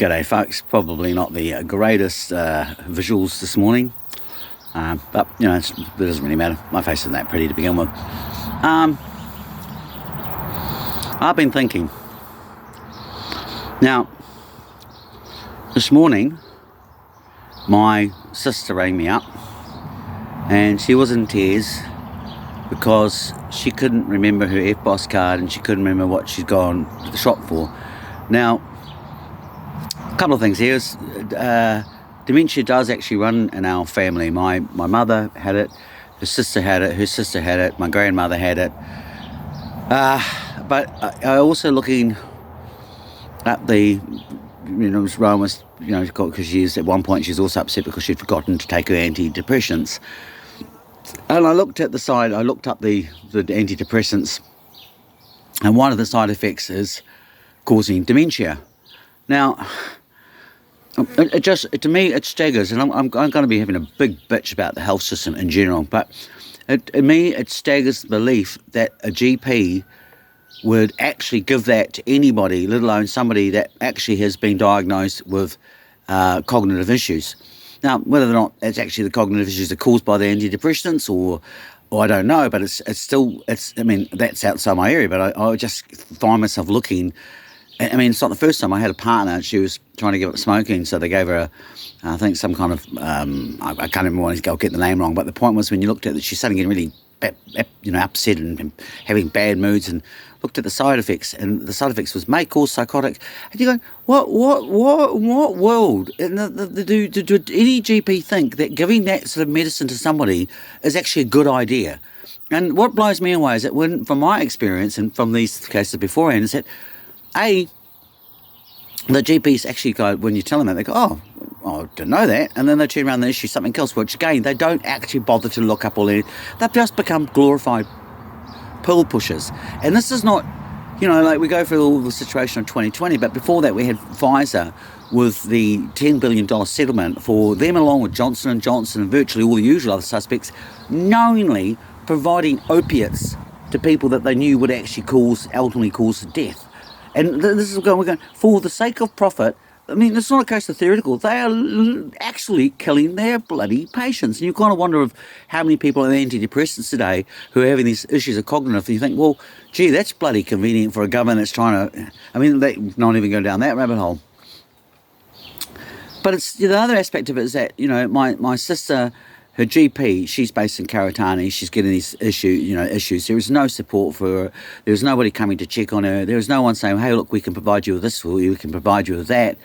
G'day folks, probably not the greatest visuals this morning, but you know, it doesn't really matter. My face isn't that pretty to begin with. I've been thinking. Now, this morning, my sister rang me up and she was in tears because she couldn't remember her EFTPOS card and she couldn't remember what she'd gone to the shop for. Now, a couple of things here is dementia does actually run in our family. My mother had it, her sister had it, my grandmother had it. But I also looking at the, Rome was, because she's at one point she's also upset because she'd forgotten to take her antidepressants. And I looked up the antidepressants, and one of the side effects is causing dementia. Now, to me, it staggers, and I'm going to be having a big bitch about the health system in general, but to me, it staggers the belief that a GP would actually give that to anybody, let alone somebody that actually has been diagnosed with cognitive issues. Now, whether or not it's actually the cognitive issues are caused by the antidepressants or I don't know, but it's still, that's outside my area, but I just find myself looking. It's not the first time. I had a partner, she was trying to give up smoking, so they gave her, I think, some kind of, I can't remember when I'll get the name wrong, but the point was when you looked at it, she's starting getting really, upset and having bad moods, and looked at the side effects, and the side effects was may cause psychotic. And you're going, what world? And did any GP think that giving that sort of medicine to somebody is actually a good idea? And what blows me away is that from my experience and from these cases beforehand, is that the GPs actually go, when you tell them that, they go, oh, I didn't know that. And then they turn around and they issue something else, which again, they don't actually bother to look up all that. They've just become glorified pill pushers. And this is not, we go through all the situation of 2020, but before that we had Pfizer with the $10 billion settlement for them, along with Johnson & Johnson and virtually all the usual other suspects, knowingly providing opiates to people that they knew would actually ultimately cause death. And this is we're going, for the sake of profit. It's not a case of theoretical. They are actually killing their bloody patients. And you kind of wonder of how many people on antidepressants today who are having these issues of cognitive. And you think, well, gee, that's bloody convenient for a government that's trying to... they not even go down that rabbit hole. But it's the other aspect of it is that, my sister... Her GP, she's based in Karitani, she's getting these issues. There is no support for her. There's nobody coming to check on her. There's no one saying, hey, look, we can provide you with this for you, we can provide you with that.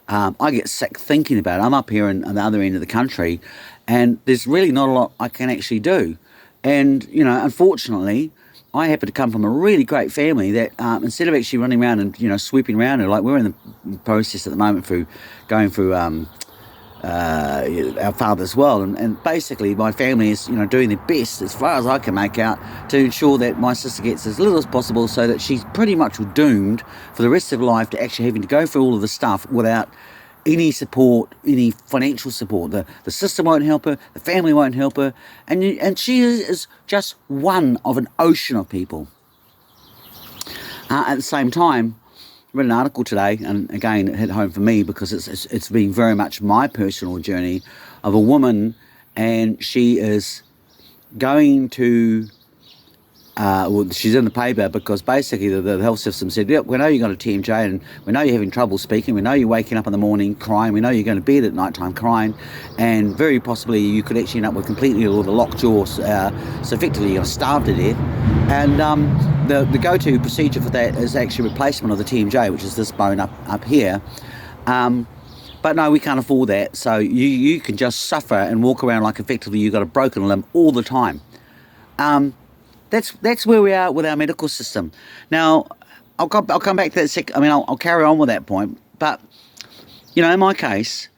I get sick thinking about it. I'm up here on the other end of the country, and there's really not a lot I can actually do. And, unfortunately, I happen to come from a really great family that instead of actually running around and, sweeping around her, like we're in the process at the moment going through our father as well, and basically my family is doing their best as far as I can make out to ensure that my sister gets as little as possible, so that she's pretty much doomed for the rest of her life to actually having to go through all of this stuff without any support, any financial support. The system won't help her, the family won't help her, and she is just one of an ocean of people. At the same time, I read an article today, and again, it hit home for me because it's been very much my personal journey of a woman, and she is going to, she's in the paper because basically the health system said, yep, we know you've got a TMJ, and we know you're having trouble speaking, we know you're waking up in the morning crying, we know you're going to bed at night time crying, and very possibly you could actually end up with completely or the locked jaw, so effectively you're going to starve to death. And the go-to procedure for that is actually replacement of the TMJ, which is this bone up here. But no, we can't afford that. So you can just suffer and walk around like effectively you've got a broken limb all the time. That's where we are with our medical system. Now, I'll come back to that I'll carry on with that point. But, in my case,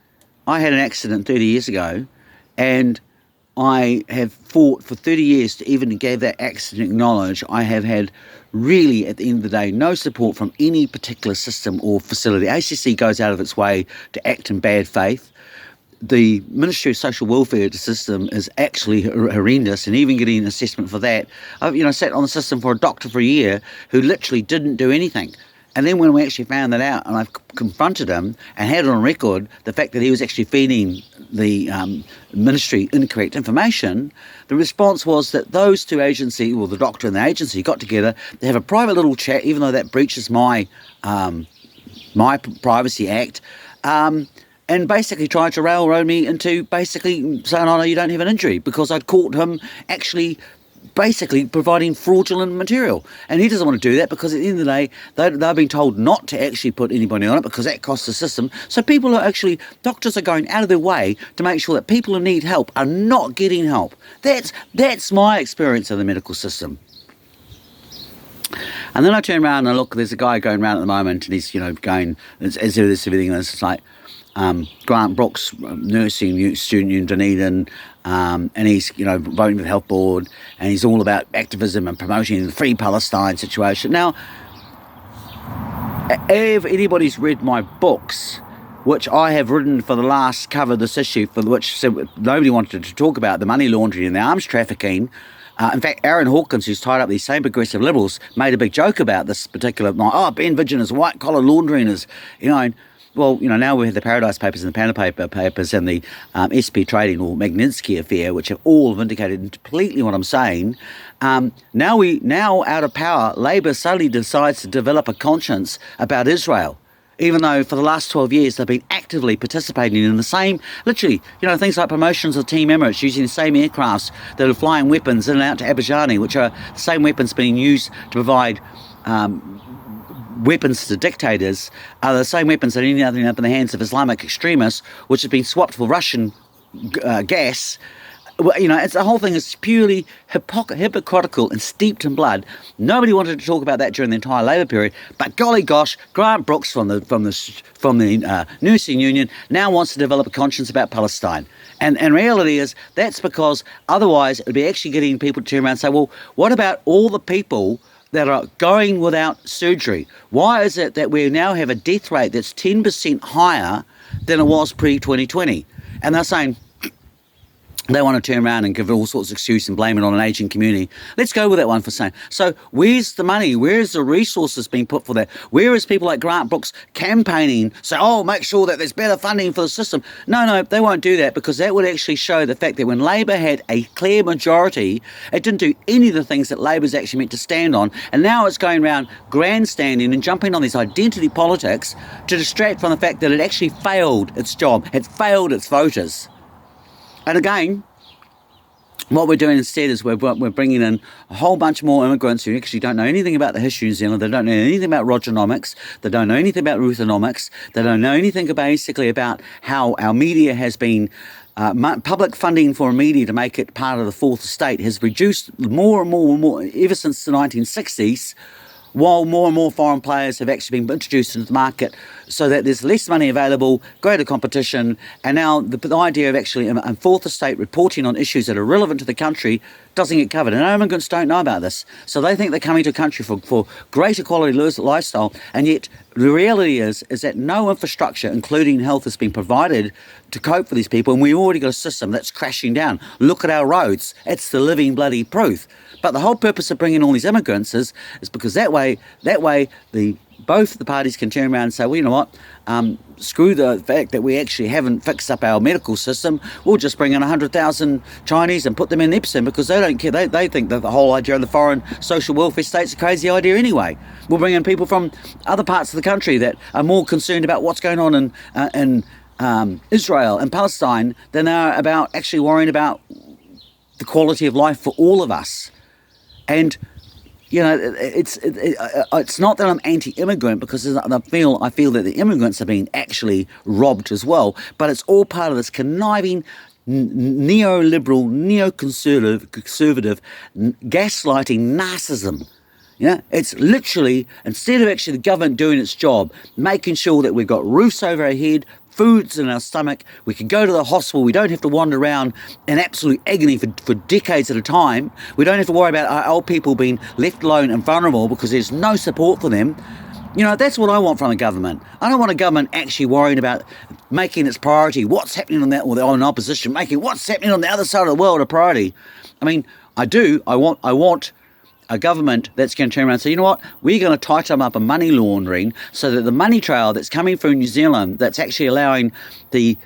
I had an accident 30 years ago, and I have fought for 30 years to even get that accident acknowledged. I have had really, at the end of the day, no support from any particular system or facility. ACC goes out of its way to act in bad faith. The Ministry of Social Welfare system is actually horrendous, and even getting an assessment for that. I've sat on the system for a doctor for a year who literally didn't do anything. And then when we actually found that out, and I've confronted him and had it on record, the fact that he was actually feeding the ministry incorrect information, the response was that those two agencies, well, the doctor and the agency, got together to have a private little chat, even though that breaches my Privacy Act, and basically tried to railroad me into basically saying, oh, no, you don't have an injury, because I'd caught him actually basically providing fraudulent material. And he doesn't want to do that, because at the end of the day, they've been told not to actually put anybody on it, because that costs the system. So doctors are going out of their way to make sure that people who need help are not getting help. That's my experience of the medical system. And then I turn around and look, there's a guy going around at the moment, and he's, going, as if this everything, and it's like, Grant Brooks, nursing student in Dunedin, and he's, voting for the health board, and he's all about activism and promoting the Free Palestine situation. Now, if anybody's read my books, which I have written for the last cover of this issue, for which nobody wanted to talk about, the money laundering and the arms trafficking. In fact, Aaron Hawkins, who's tied up these same progressive liberals, made a big joke about this particular, Ben Vidgen's white-collar laundering is, well, now we have the Paradise Papers and the Panda Papers and the SP Trading or Magnitsky affair, which have all vindicated completely what I'm saying. Now out of power, Labour suddenly decides to develop a conscience about Israel, even though for the last 12 years they've been actively participating in the same, literally, things like promotions of Team Emirates using the same aircrafts that are flying weapons in and out to Abijani, which are the same weapons being used to provide weapons to dictators, are the same weapons that are ending up in the hands of Islamic extremists, which have been swapped for Russian gas. The whole thing is purely hypocritical and steeped in blood. Nobody wanted to talk about that during the entire Labour period, but golly gosh, Grant Brooks from the nursing union now wants to develop a conscience about Palestine. And reality is that's because otherwise it would be actually getting people to turn around and say, well, what about all the people that are going without surgery? Why is it that we now have a death rate that's 10% higher than it was pre-2020? And they're saying they want to turn around and give all sorts of excuses and blame it on an ageing community. Let's go with that one for saying. So where's the money? Where's the resources being put for that? Where is people like Grant Brooks campaigning, say, make sure that there's better funding for the system? No, they won't do that, because that would actually show the fact that when Labour had a clear majority, it didn't do any of the things that Labour's actually meant to stand on. And now it's going around grandstanding and jumping on this identity politics to distract from the fact that it actually failed its job. It failed its voters. And again, what we're doing instead is we're bringing in a whole bunch more immigrants who actually don't know anything about the history of New Zealand. They don't know anything about Rogernomics. They don't know anything about Ruthernomics. They don't know anything basically about how our media has been, public funding for media to make it part of the fourth estate has reduced more and more ever since the 1960s, while more and more foreign players have actually been introduced into the market, so that there's less money available, greater competition, and now the idea of actually a fourth estate reporting on issues that are relevant to the country doesn't get covered. And immigrants don't know about this, so they think they're coming to a country for greater quality lifestyle, and yet the reality is that no infrastructure, including health, has been provided to cope for these people, and we've already got a system that's crashing down. Look at our roads. It's the living bloody proof. But the whole purpose of bringing all these immigrants is because that way both the parties can turn around and say, well, you know what, screw the fact that we actually haven't fixed up our medical system. We'll just bring in 100,000 Chinese and put them in Epsom, because they don't care. They think that the whole idea of the foreign social welfare state's a crazy idea anyway. We'll bring in people from other parts of the country that are more concerned about what's going on in Israel and Palestine than they are about actually worrying about the quality of life for all of us. And it's not that I'm anti-immigrant, because I feel that the immigrants are being actually robbed as well, but it's all part of this conniving neoliberal, neoconservative, gaslighting narcissism. It's literally, instead of actually the government doing its job, making sure that we've got roofs over our head, food's in our stomach, we can go to the hospital, we don't have to wander around in absolute agony for decades at a time, we don't have to worry about our old people being left alone and vulnerable because there's no support for them. That's what I want from a government. I don't want a government actually worrying about making its priority what's happening on that, or in opposition, making what's happening on the other side of the world a priority. I mean, I do. I want a government that's going to turn around and say, you know what, we're going to tighten up a money laundering so that the money trail that's coming through New Zealand, that's actually allowing the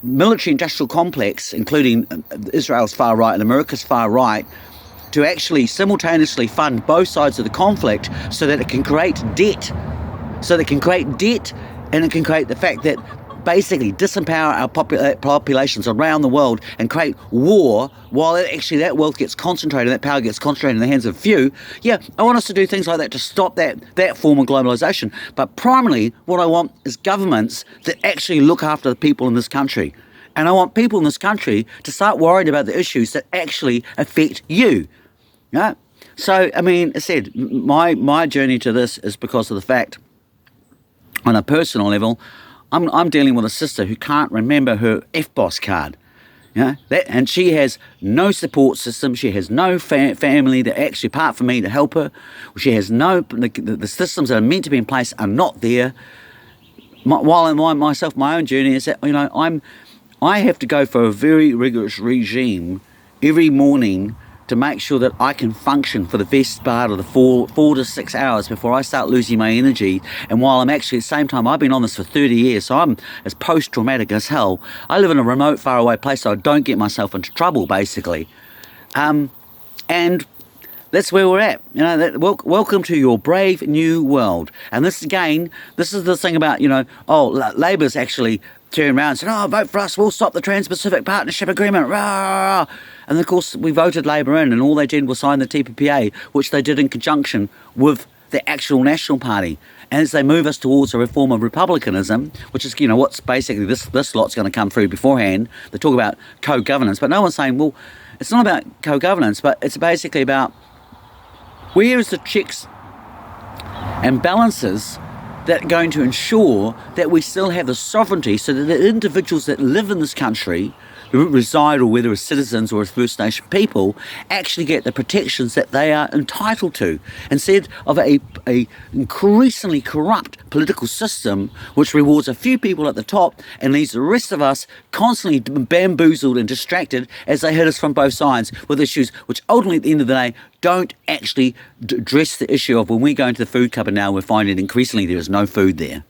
military industrial complex, including Israel's far right and America's far right, to actually simultaneously fund both sides of the conflict so that it can create debt. So that it can create debt, and it can create the fact that basically disempower our populations around the world and create war while actually that wealth gets concentrated, that power gets concentrated in the hands of few. Yeah, I want us to do things like that to stop that form of globalisation. But primarily, what I want is governments that actually look after the people in this country. And I want people in this country to start worrying about the issues that actually affect you. Yeah? So, I mean, I said, my journey to this is because of the fact, on a personal level, I'm dealing with a sister who can't remember her FBOS card. And she has no support system. She has no family that actually, apart from me, to help her. She has the systems that are meant to be in place are not there. My own journey is that, I have to go for a very rigorous regime every morning to make sure that I can function for the best part of the 4 to 6 hours before I start losing my energy. And while I'm actually, at the same time, I've been on this for 30 years, so I'm as post-traumatic as hell. I live in a remote, faraway place, so I don't get myself into trouble, basically. And that's where we're at. Welcome to your brave new world. And this is the thing about, Labor's actually turned around and said, vote for us, we'll stop the Trans-Pacific Partnership Agreement, rah, rah, rah. And of course we voted Labour in, and all they did was sign the TPPA, which they did in conjunction with the actual National Party. And as they move us towards a reform of republicanism, which is, what's basically this lot's going to come through beforehand, they talk about co-governance, but no one's saying, well, it's not about co-governance, but it's basically about where is the checks and balances that are going to ensure that we still have the sovereignty so that the individuals that live in this country, who reside, or whether as citizens or as First Nation people, actually get the protections that they are entitled to, instead of a increasingly corrupt political system which rewards a few people at the top and leaves the rest of us constantly bamboozled and distracted as they hit us from both sides with issues which ultimately at the end of the day don't actually address the issue of when we go into the food cupboard now, we're finding increasingly there is no food there.